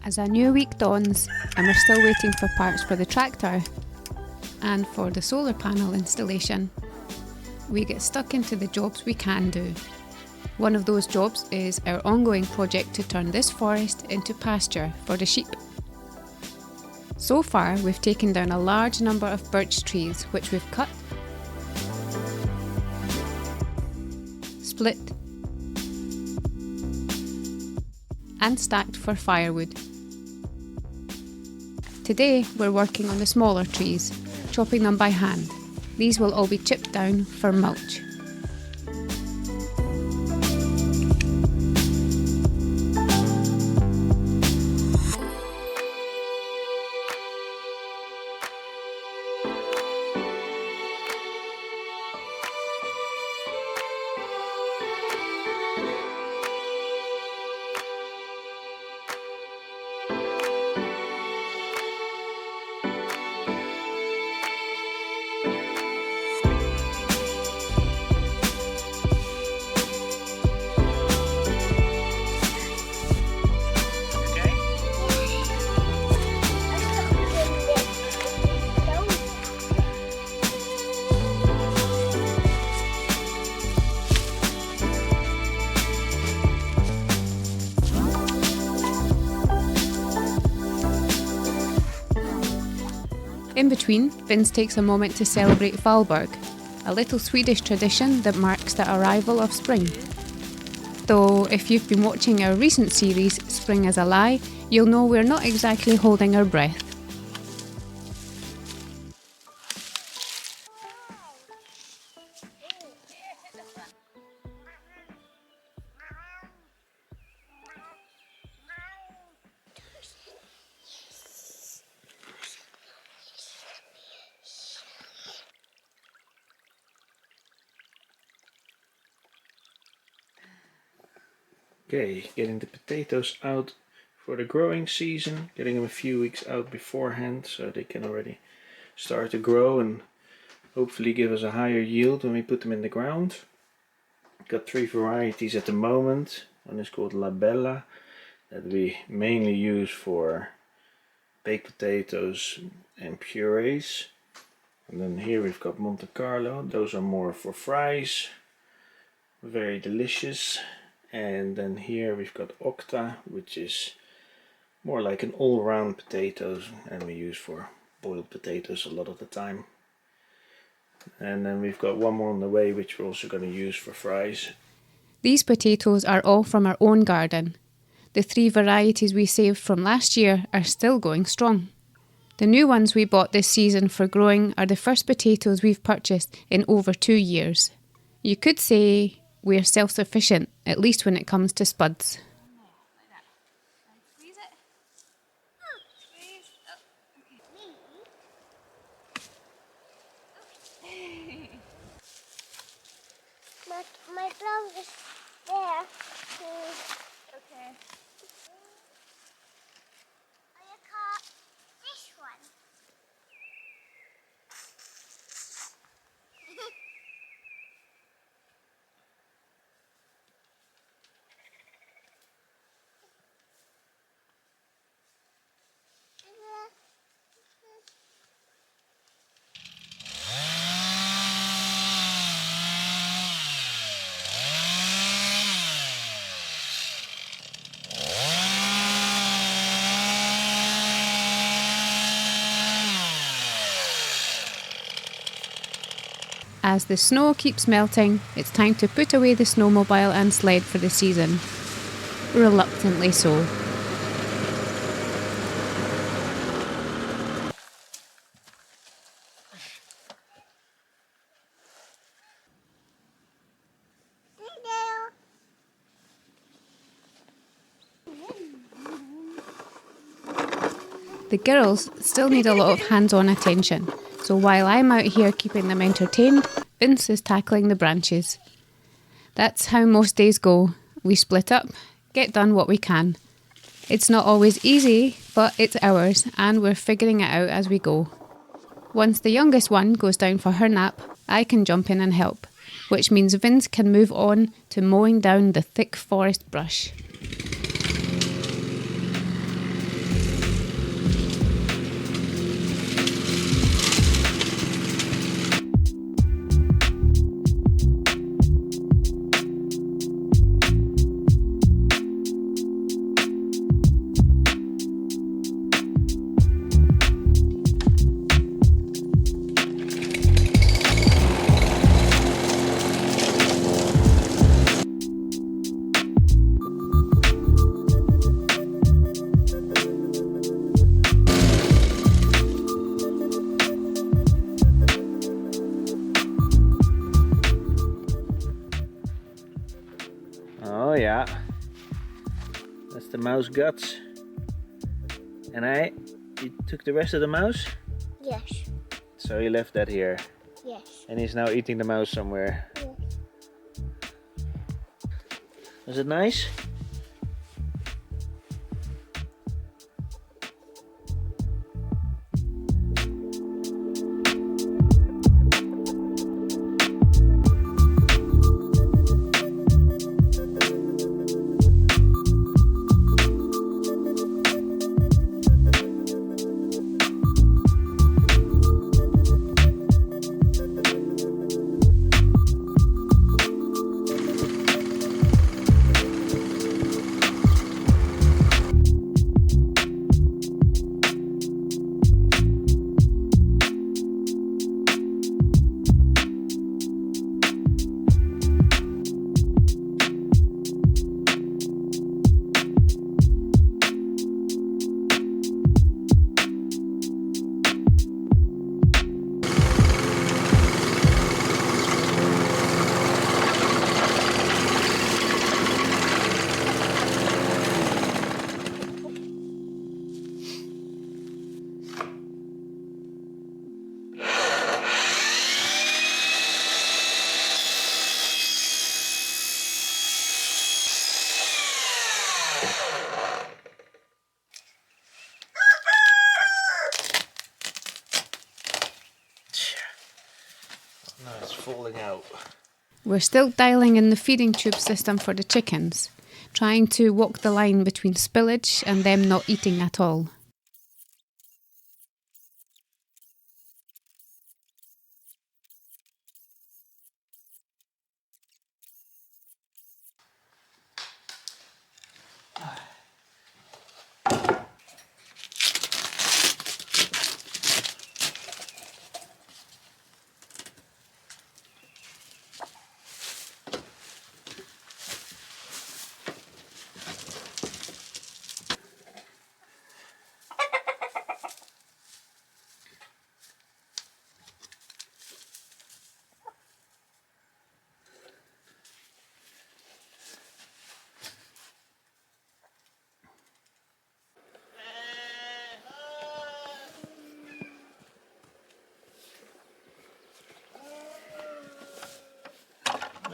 As a new week dawns and we're still waiting for parts for the tractor and for the solar panel installation, we get stuck into the jobs we can do. One of those jobs is our ongoing project to turn this forest into pasture for the sheep. So far, we've taken down a large number of birch trees which we've cut, split and stacked for firewood. Today we're working on the smaller trees, chopping them by hand. These will all be chipped down for mulch. In between, Vince takes a moment to celebrate Valborg, a little Swedish tradition that marks the arrival of spring. Though if you've been watching our recent series, Spring is a Lie, you'll know we're not exactly holding our breath. Okay, getting the potatoes out for the growing season, getting them a few weeks out beforehand so they can already start to grow and hopefully give us a higher yield when we put them in the ground. Got 3 varieties at the moment. One is called La Bella, that we mainly use for baked potatoes and purees. And then here we've got Monte Carlo, those are more for fries, very delicious. And then here we've got Octa, which is more like an all-round potatoes, and we use for boiled potatoes a lot of the time. And then we've got one more on the way, which we're also going to use for fries. These potatoes are all from our own garden. The 3 varieties we saved from last year are still going strong. The new ones we bought this season for growing are the first potatoes we've purchased in over 2 years. You could say we're self-sufficient, at least when it comes to spuds. My glove is there. Okay. I caught this one. As the snow keeps melting, it's time to put away the snowmobile and sled for the season. Reluctantly so. The girls still need a lot of hands-on attention, so while I'm out here keeping them entertained, Vince is tackling the branches. That's how most days go. We split up, get done what we can. It's not always easy, but it's ours, and we're figuring it out as we go. Once the youngest one goes down for her nap, I can jump in and help, which means Vince can move on to mowing down the thick forest brush. Yeah. That's the mouse guts. And you took the rest of the mouse? Yes. So he left that here. Yes. And he's now eating the mouse somewhere. Yes. Was it nice? No, it's falling out. We're still dialing in the feeding tube system for the chickens, trying to walk the line between spillage and them not eating at all.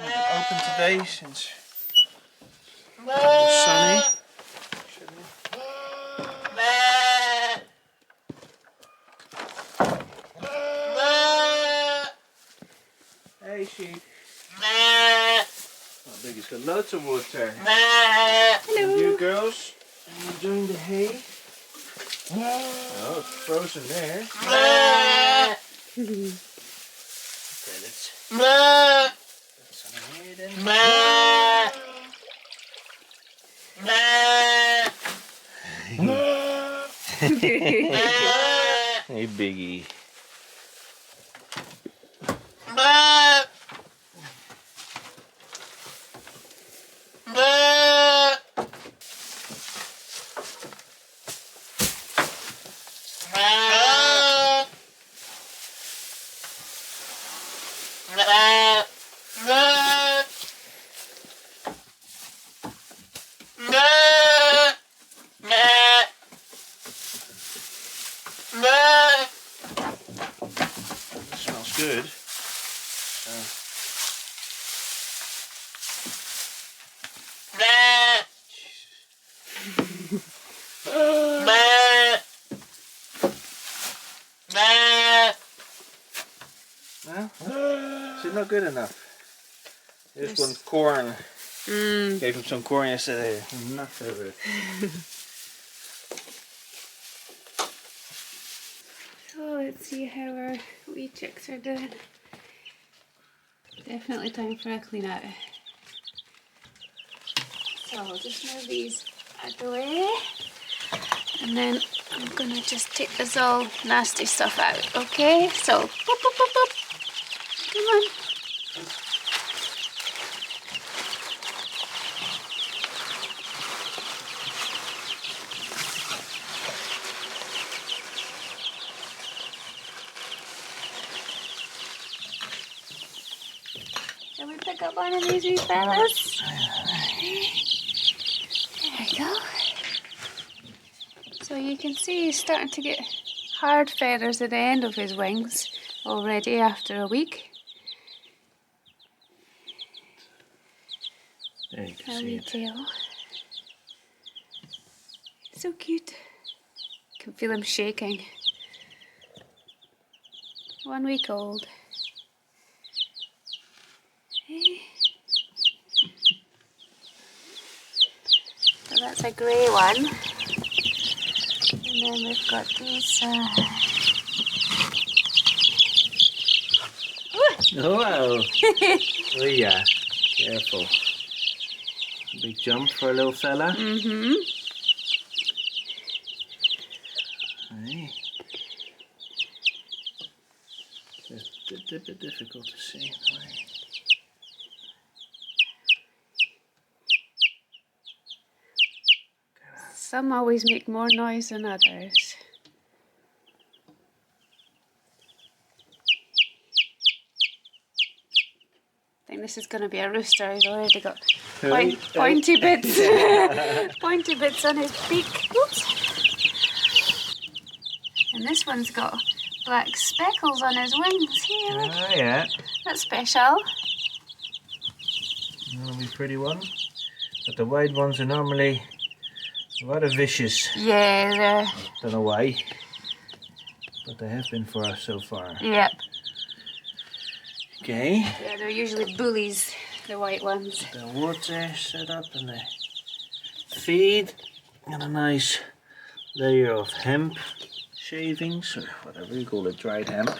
Open today since it's sunny. Hey sheep. Oh, Biggie's got loads of water. Hello. And you girls, are you enjoying the hay? Oh, it's frozen there. Okay, let's put some hay then. Hey Biggie. It smells good. Well, is it not good enough? This one corn. Gave him some corn yesterday. Enough of it. So let's see how our wee chicks are doing. Definitely time for a clean out. So I'll just move these out the way. And then I'm gonna just take this all nasty stuff out, okay? So, boop, boop, boop, boop. Come on. Can we pick up one of these wee fellas? can see he's starting to get hard feathers at the end of his wings already after a week. There you can see Curly it. tail. So cute. Can feel him shaking. 1 week old. Hey. So that's a grey one. And then we've got these. Oh, wow. Oh yeah, careful. Big jump for a little fella. Mm-hmm. Hey. Just a bit difficult to see. Some always make more noise than others. I think this is going to be a rooster. He's already got pointy bits. Pointy bits on his beak. Oops. And this one's got black speckles on his wings here. Look. Oh yeah. That's special. That'll be a pretty one. But the white ones are normally rather vicious. Yeah, Don't know why. But they have been for us so far. yep. Okay. Yeah, they're usually bullies, the white ones. The water set up and the feed. And a nice layer of hemp shavings, or whatever you call it, dried hemp.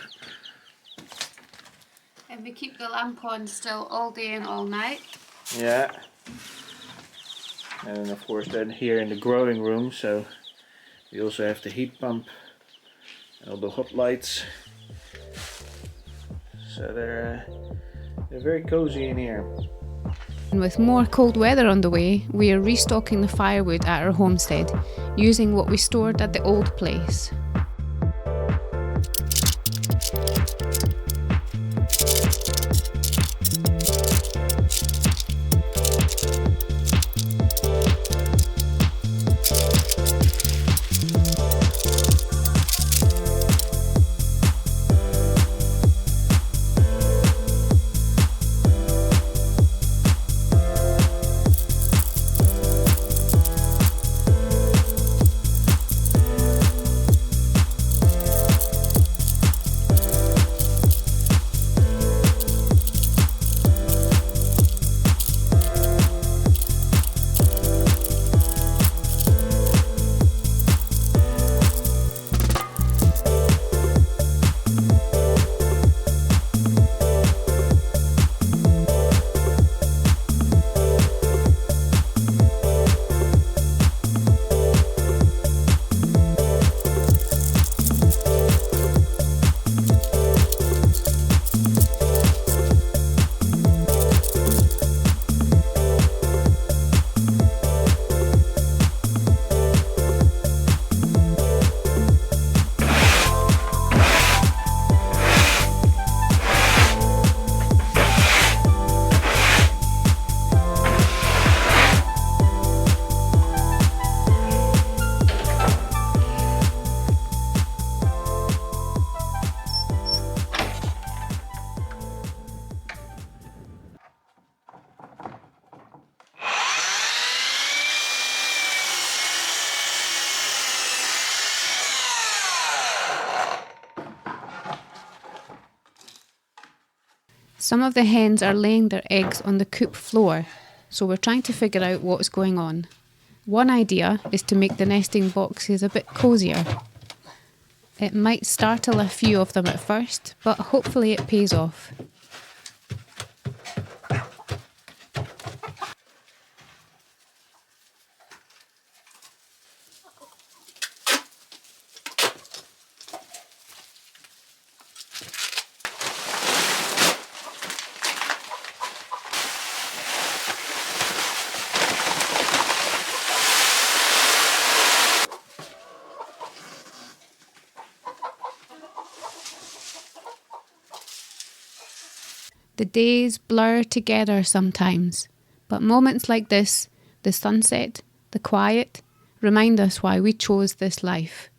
And we keep the lamp on still all day and all night. Yeah. And then of course then here in the growing room, so we also have the heat pump and all the hot lights. So they're very cozy in here. And with more cold weather on the way, we are restocking the firewood at our homestead, using what we stored at the old place. Some of the hens are laying their eggs on the coop floor, so we're trying to figure out what's going on. One idea is to make the nesting boxes a bit cosier. It might startle a few of them at first, but hopefully it pays off. The days blur together sometimes, but moments like this, the sunset, the quiet, remind us why we chose this life.